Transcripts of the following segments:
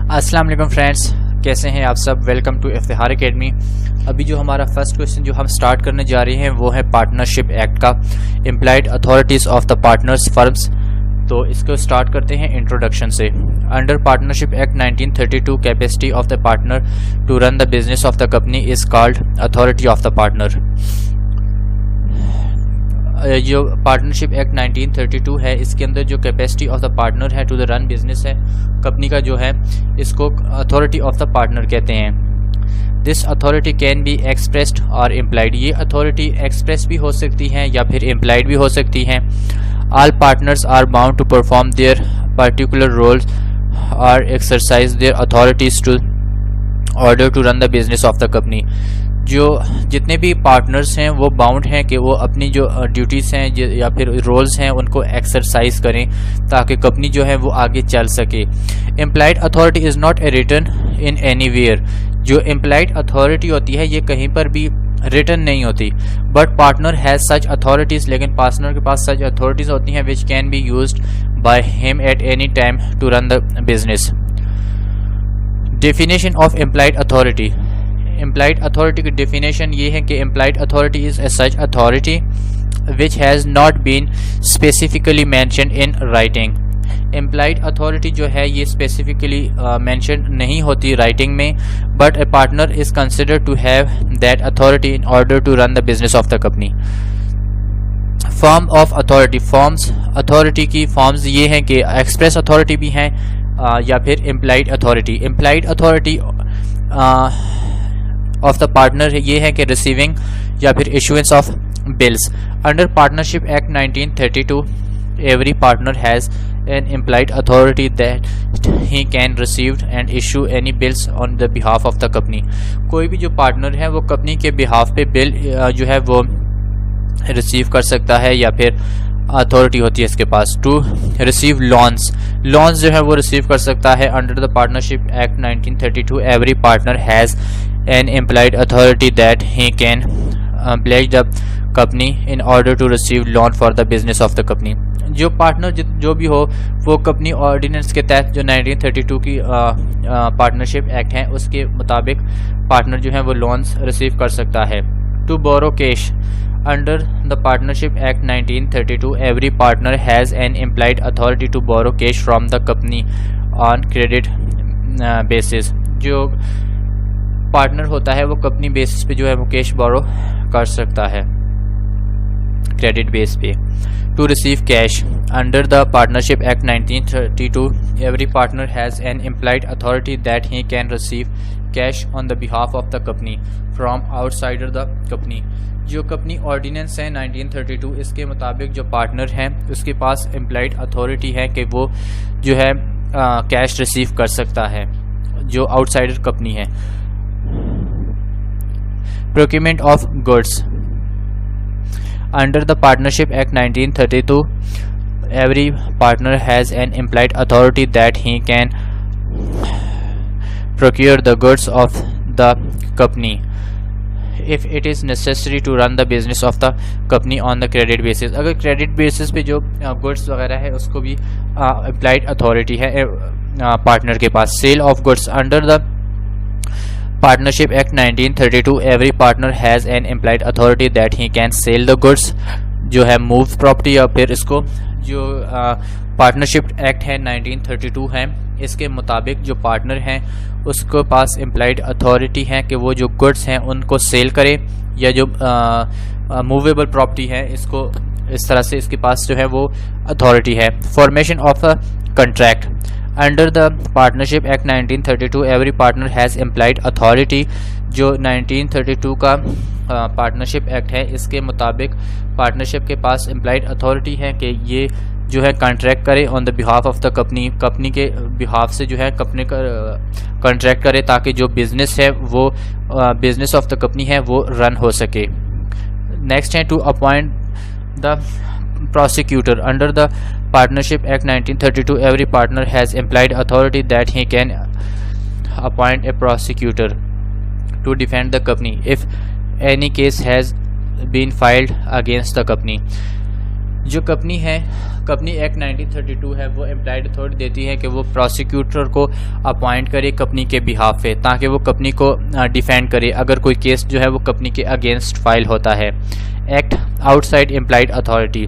अस्सलाम वालेकुम फ्रेंड्स, कैसे हैं आप सब। Welcome to Iftikhar academy. अभी जो हमारा फर्स्ट क्वेश्चन जो हम स्टार्ट करने जा रहे हैं वो है पार्टनरशिप एक्ट का, implied authorities of the partners firms. तो इसको स्टार्ट करते हैं इंट्रोडक्शन से। Under partnership act 1932 capacity of the partner to run the business of the company is called authority of the partner. जो पार्टनरशिप एक्ट 1932 है, इसके अंदर जो कैपेसिटी ऑफ द पार्टनर है टू द रन बिजनेस है company का जो है, इसको अथॉरिटी ऑफ द पार्टनर कहते हैं। This authority can be expressed और इम्प्लाइड। ये अथॉरिटी एक्सप्रेस भी हो सकती हैं या फिर इम्प्लाइड भी हो सकती हैं। All partners are bound to perform their particular roles और exercise their authorities to order to run the business of the company. जो जितने भी पार्टनर्स हैं वो बाउंड हैं कि वो अपनी जो ड्यूटीज़ हैं या फिर रोल्स हैं उनको एक्सरसाइज करें ताकि कंपनी जो है वो आगे चल सके। Implied authority is not a written in anywhere. जो एम्प्लॉयड अथॉरिटी होती है ये कहीं पर भी रिटन नहीं होती, but partner has such authorities. लेकिन पार्टनर के पास सच अथॉरिटीज़ होती हैं which can be used by him at any time to run the business. Definition of implied authority. Implied authority की डेफिनेशन ये है कि implied authority is a such authority which has not been specifically mentioned in writing. Implied authority जो है ये specifically mention नहीं होती writing में, but a partner is considered to have that authority in order to run the business of the company. Form of authority. Forms authority की forms ये हैं कि एक्सप्रेस अथॉरिटी भी हैं या फिर implied authority. Implied authority of the partner ये है कि रिसीविंग या फिर issuance of bills. Under partnership act 1932 every partner has an employed authority that he can receive and issue any bills on the behalf of the company. कोई भी जो partner है वो कंपनी के बिहाफ पे बिल जो है वो रिसीव कर सकता है या फिर अथॉरिटी होती है इसके पास। To receive loans. लोन्स जो है वो रिसीव कर सकता है। Under the partnership act 1932 every partner has an employed authority that he can pledge the company in order to receive loan for the business of the company. जो partner जो भी हो वो कंपनी ऑर्डिनेंस के तहत जो 1932 की पार्टनरशिप एक्ट है उसके मुताबिक पार्टनर जो है वो लोन्स रिसीव कर सकता है। To borrow cash. Under the Partnership Act 1932, every partner has an implied authority to borrow cash from the company on credit basis. जो पार्टनर होता है वो कंपनी बेसिस पे जो है वो कैश बोरो कर सकता है क्रेडिट बेस पे। To receive cash. Under the partnership act 1932 every partner has an implied authority that he can receive cash on the behalf of the company from outsider the company. जो company ordinance है 1932 इसके मुताबिक जो partner हैं उसके पास employed authority है कि वो जो है कैश रिसीव कर सकता है जो आउटसाइडर कंपनी है। Procurement of goods. Under the partnership act 1932 every partner has an employed authority that he can procure the goods of the company if it is necessary to run the business of the company on the credit basis। अगर credit basis पे जो goods वगैरह है उसको भी employed authority है partner के पास। Sale of goods. Under the partnership act 1932 every partner has an employed authority that he can sell the goods जो है मूव प्रॉपर्टी। या फिर इसको जो पार्टनरशिप एक्ट है 1932 है इसके मुताबिक जो पार्टनर हैं उसको पास एम्प्लॉयड अथॉरिटी है कि वो जो गुड्स हैं उनको सेल करे या जो मूवेबल प्रॉपर्टी है इसको इस तरह से इसके पास जो है वो अथॉरिटी है। Formation of a contract. Under the partnership act 1932 every partner has implied authority. जो 1932 का पार्टनरशिप एक्ट है इसके मुताबिक पार्टनरशिप के पास एम्प्लॉयड अथॉरिटी है कि ये जो है कॉन्ट्रैक्ट करे on the behalf of the company. Company के बिहाफ से जो है कंपनी का कॉन्ट्रैक्ट करे ताकि जो बिज़नेस है वो बिज़नेस ऑफ द कंपनी है वो रन हो सके। नेक्स्ट है to appoint the prosecutor. Under the partnership act 1932 every partner has implied authority that he can appoint a prosecutor to defend the company if any case has been filed against the company. जो company act 1932 है वो employed authority देती है कि वो prosecutor को appoint करे company के बिहाफ पे, ताकि वो कंपनी को डिफेंड करे अगर कोई केस जो है वो कंपनी के अगेंस्ट फाइल होता है। Act outside implied authority,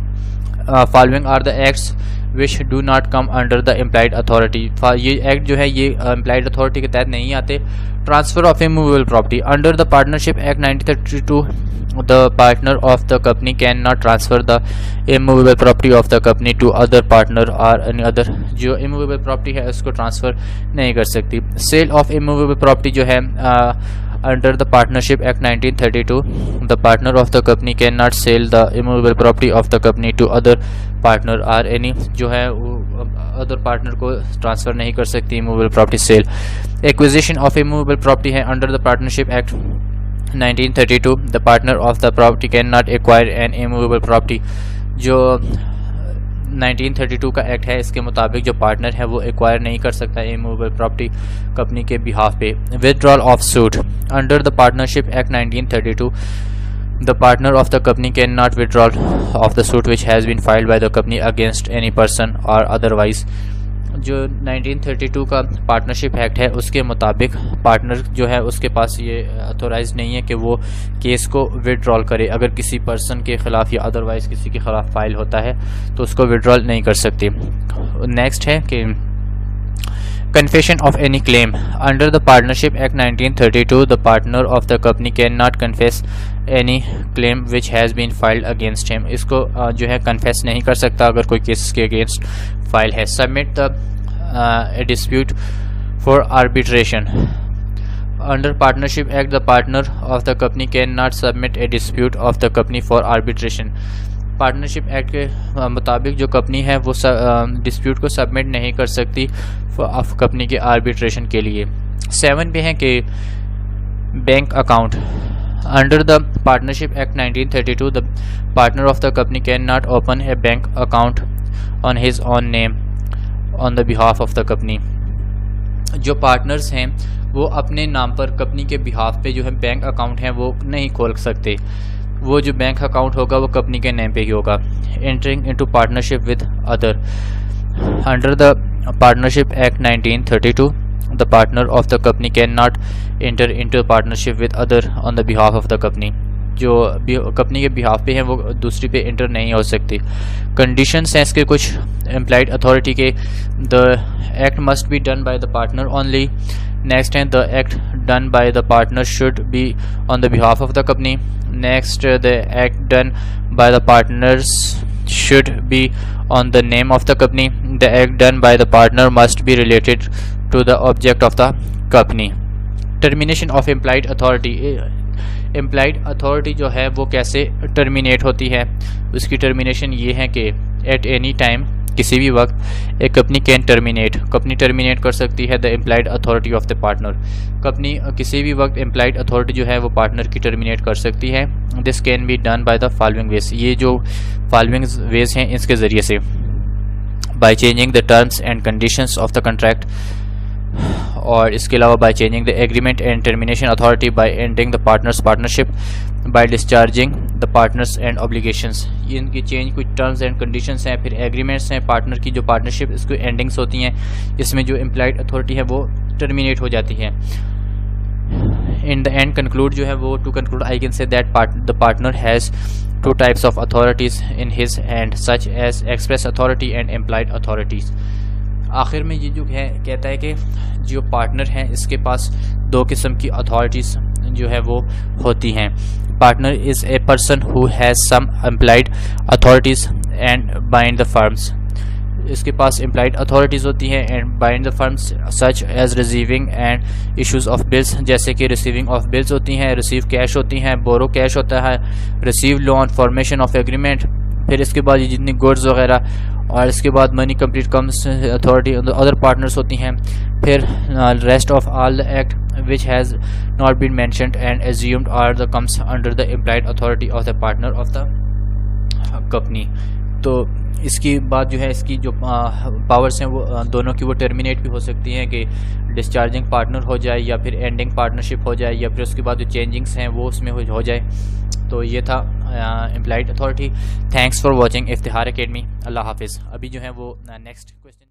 following are the acts which do not come under the implied authority. ये एक्ट जो है ये एम्प्लॉयड अथॉरिटी के तहत नहीं आते। Transfer of immovable property, under the partnership act 1932 the partner of the company cannot transfer the immovable property of the company to other partner or any other। जो immovable property है उसको transfer नहीं कर सकती। सेल ऑफ immovable property जो है under the partnership act 1932 the partner of the company cannot sell the immovable property of the company to other partner or any जो है अदर पार्टनर को ट्रांसफ़र नहीं कर सकती immovable property sale. Acquisition of immovable property है under the partnership act 1932 the partner of the property cannot acquire an immovable property। जो 1932 का act है इसके मुताबिक जो पार्टनर है वो एक्वायर नहीं कर सकता इमूवेबल प्रॉपर्टी कंपनी के बिहाफ पे। Withdrawal of suit, under the partnership act 1932 the partner of the company cannot withdraw of the suit which has been filed by the company against any person or otherwise। जो 1932 का partnership act है उसके मुताबिक partner जो है उसके पास ये authorise नहीं है कि वो केस को विड्रॉल करे। अगर किसी पर्सन के ख़िलाफ़ या अदरवाइज़ किसी के ख़िलाफ़ फाइल होता है तो उसको विड्रॉल नहीं कर सकती। नेक्स्ट है कि Confession of any claim, under the Partnership Act 1932 the partner of the company cannot confess any claim which has been filed against him। इसको जो है कन्फेस नहीं कर सकता अगर कोई केस के अगेंस्ट फाइल है। Submit the a dispute for arbitration, under Partnership Act the partner of the company cannot submit a dispute of the company for arbitration। Partnership act के मुताबिक जो कंपनी है वो डिस्प्यूट को सबमिट नहीं कर सकती कंपनी के आर्बिट्रेशन के लिए। 7 पे है कि bank account, under the partnership act 1932 the partner of the company can not open A bank account on his on name on the behalf of the company. जो पार्टनर्स हैं वो अपने नाम पर कंपनी के बिहाफ पे जो है बैंक अकाउंट हैं वो नहीं खोल सकते। वो जो बैंक अकाउंट होगा वो कंपनी के नेम पे ही होगा। Entering into partnership with other, under the partnership act 1932 the partner of the company can not enter into partnership with other on the behalf of the company. जो company के behalf पे हैं वो दूसरी पे एंटर नहीं हो सकती। कंडीशंस हैं इसके कुछ एम्प्लॉयड अथॉरिटी के, the act must be done by the partner only. Next है the act done by the partner should be on the behalf of the company. Next the act done by the partners should be on the name of the company। The act done by the partner must be related to the object of the company। Termination of implied authority, implied authority जो है वो कैसे terminate होती है, उसकी termination ये है कि एट एनी टाइम किसी भी वक्त एक company can terminate, company terminate कर सकती है the implied authority of the partner. Company किसी भी वक्त एम्प्लॉयड अथॉरिटी जो है वो पार्टनर की टर्मिनेट कर सकती है। This can be done by the following ways, ये जो फॉलोइंग वेज हैं इसके ज़रिए से, by changing the terms and conditions of the contract, और इसके अलावा by changing the agreement and termination authority, by ending the partners partnership, by discharging the partners and obligations. ये इनकी चेंज कुछ टर्म्स एंड कंडीशंस हैं। फिर agreements हैं, partner की जो पार्टनरशिप इसको एंडिंग्स होती हैं, इसमें जो एम्प्लॉयड अथॉरिटी है वो टर्मिनेट हो जाती है। इन द एंड कंक्लूड जो है वो, to conclude I can say that the partner has two types of authorities in his hand such as express authority and implied authorities. आखिर में ये जो है कहता है कि जो पार्टनर है इसके पास दो किस्म की अथॉरिटीज़ जो है वो होती हैं। Partner is a person who has some implied authorities and bind the firms. इसके पास एम्प्लॉयड अथॉरिटीज़ होती हैं and bind the firms such as receiving and issues of bills, जैसे कि रिसीविंग ऑफ बिल्स होती हैं, रिसीव कैश होती हैं, बोरो कैश होता है, receive loan, formation of agreement. फिर इसके बाद ये जितनी गुड्स वगैरह, और इसके बाद money complete comes authority other partners होती हैं। फिर rest of all the act which has not been mentioned and assumed are the comes under the implied authority of the partner of the company. तो इसकी बात जो है, इसकी जो पावर्स हैं वो दोनों की वो टर्मिनेट भी हो सकती हैं कि डिस्चार्जिंग पार्टनर हो जाए या फिर एंडिंग पार्टनरशिप हो जाए, या फिर उसके बाद जो चेंजिंग्स हैं वो उसमें हो जाए। तो ये था implied authority. Thanks for watching Iftihar academy. अल्लाह हाफिज़। अभी जो है वो नेक्स्ट क्वेश्चन